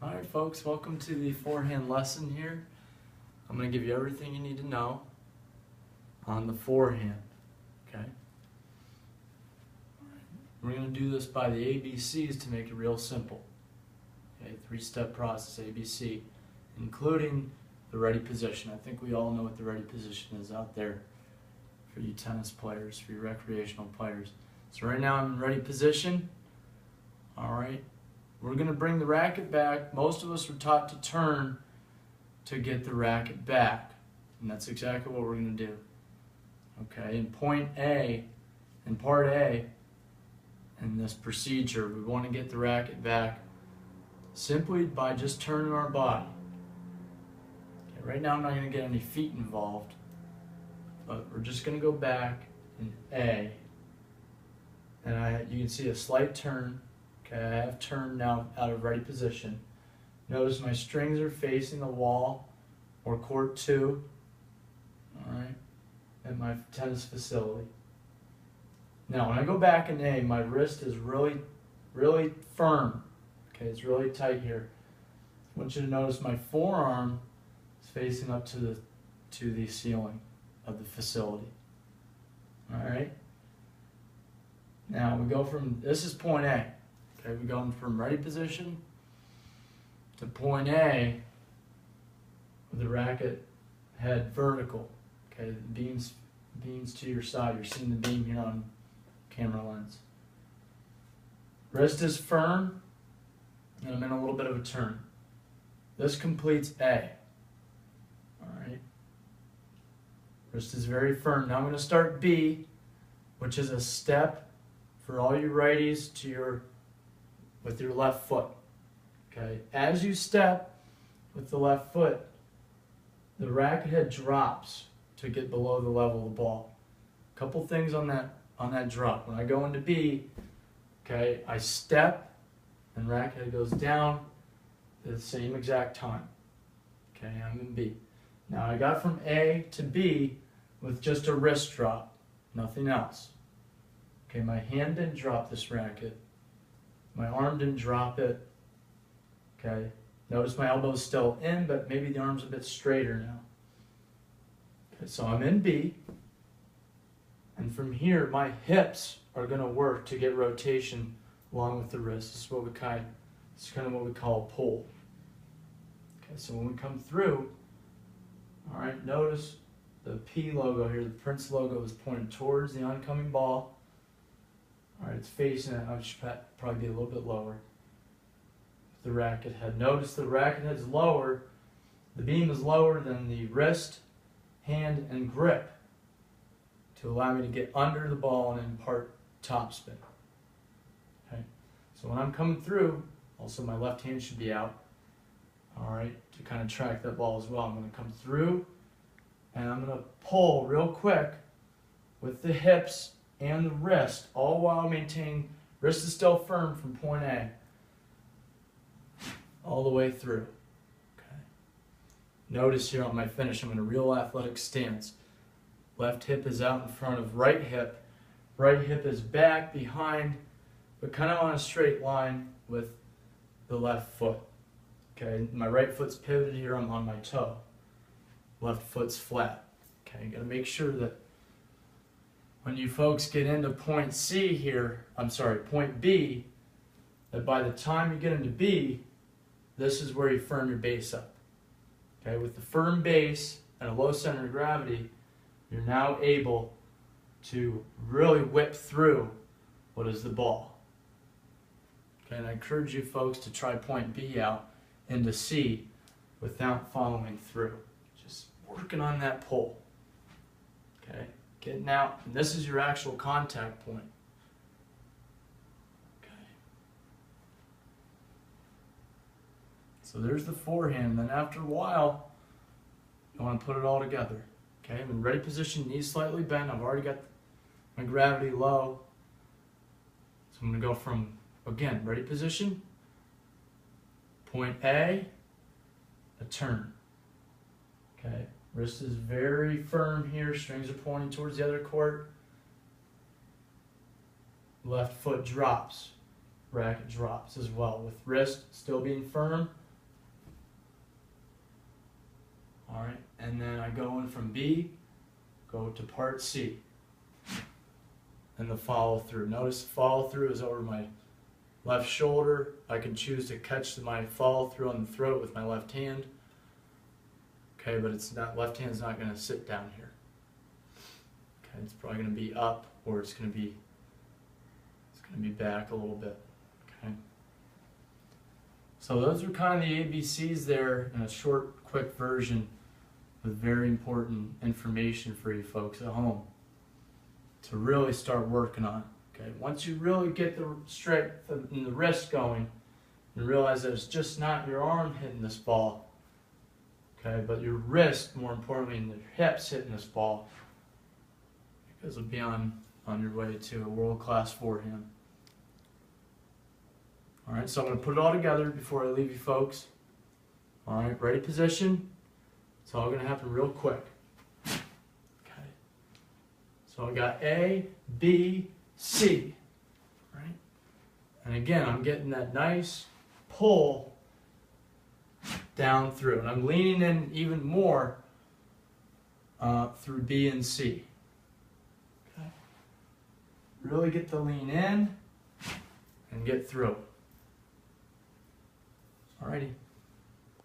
Alright folks, welcome to the forehand lesson here. I'm going to give you everything you need to know on the forehand. Okay? We're going to do this by the ABCs to make it real simple. Okay, 3-step process, ABC, including the ready position. I think we all know what the ready position is out there for you tennis players, for you recreational players. So right now I'm in ready position. Alright. We're going to bring the racket back. Most of us were taught to turn to get the racket back. And that's exactly what we're going to do. Okay, in point A, in part A, in this procedure, we want to get the racket back simply by just turning our body. Okay, right now I'm not going to get any feet involved, but we're just going to go back in A. And you can see a slight turn. Okay, I have turned now out of ready position. Notice my strings are facing the wall or court 2, alright, at my tennis facility. Now when I go back in A, my wrist is really firm. Okay, it's really tight here. I want you to notice my forearm is facing up to the ceiling of the facility. Alright? Now we go from, this is point A. Okay, we're going from ready position to point A with the racket head vertical. Okay, the beams to your side. You're seeing the beam here on camera lens. Wrist is firm, and I'm in a little bit of a turn. This completes A. Alright. Wrist is very firm. Now I'm going to start B, which is a step for all you righties with your left foot. Okay, as you step with the left foot, the racket head drops to get below the level of the ball. A couple things on that drop. When I go into B, okay, I step and racket head goes down at the same exact time. Okay, I'm in B. Now I got from A to B with just a wrist drop, nothing else. Okay, my hand didn't drop this racket. My arm didn't drop it. Okay, notice my elbow's still in, but maybe the arm's a bit straighter now. Okay, so I'm in B. And from here, my hips are going to work to get rotation along with the wrist. This is kind of what we call a pull. Okay, so when we come through, all right, notice the P logo here, the Prince logo is pointed towards the oncoming ball. All right, it's facing it. I should probably be a little bit lower. The racket head. Notice the racket head's lower. The beam is lower than the wrist, hand, and grip to allow me to get under the ball and impart topspin. Okay. So when I'm coming through, also my left hand should be out. All right, to kind of track that ball as well. I'm going to come through, and I'm going to pull real quick with the hips and the wrist, all while maintaining, wrist is still firm from point A, all the way through. Okay. Notice here on my finish, I'm in a real athletic stance. Left hip is out in front of right hip. Right hip is back behind, but kind of on a straight line with the left foot. Okay, my right foot's pivoted here, I'm on my toe. Left foot's flat. Okay, you gotta make sure that when you folks get into point B, that by the time you get into B, this is where you firm your base up. Okay, with the firm base and a low center of gravity, you're now able to really whip through what is the ball. Okay, and I encourage you folks to try point B out into C without following through. Just working on that pull. Okay. Getting out, and this is your actual contact point. Okay. So there's the forehand. Then after a while, you want to put it all together. Okay, I'm in ready position, knees slightly bent. I've already got my gravity low. So I'm going to go from, again, ready position, point A, a turn. Okay. Wrist is very firm here. Strings are pointing towards the other court. Left foot drops. Racket drops as well. With wrist still being firm, All right, and then I go in from B, go to part C, and the follow through. Notice the follow through is over my left shoulder. I can choose to catch my follow through on the throat with my left hand. Okay, but it's not, left hand's not going to sit down here. Okay, it's probably going to be up, or it's going to be back a little bit. Okay. So those are kind of the ABCs there in a short, quick version with very important information for you folks at home to really start working on. Okay, once you really get the strength in the wrist going, and realize that it's just not your arm hitting this ball, okay, but your wrist, more importantly, and your hips hitting this ball, because you'll be on your way to a world-class forehand. All right, so I'm going to put it all together before I leave you folks. All right, ready position. It's all going to happen real quick. Okay. So I got A, B, C. Right? And again, I'm getting that nice pull down through. And I'm leaning in even more through B and C. Okay. Really get the lean in and get through. Alrighty.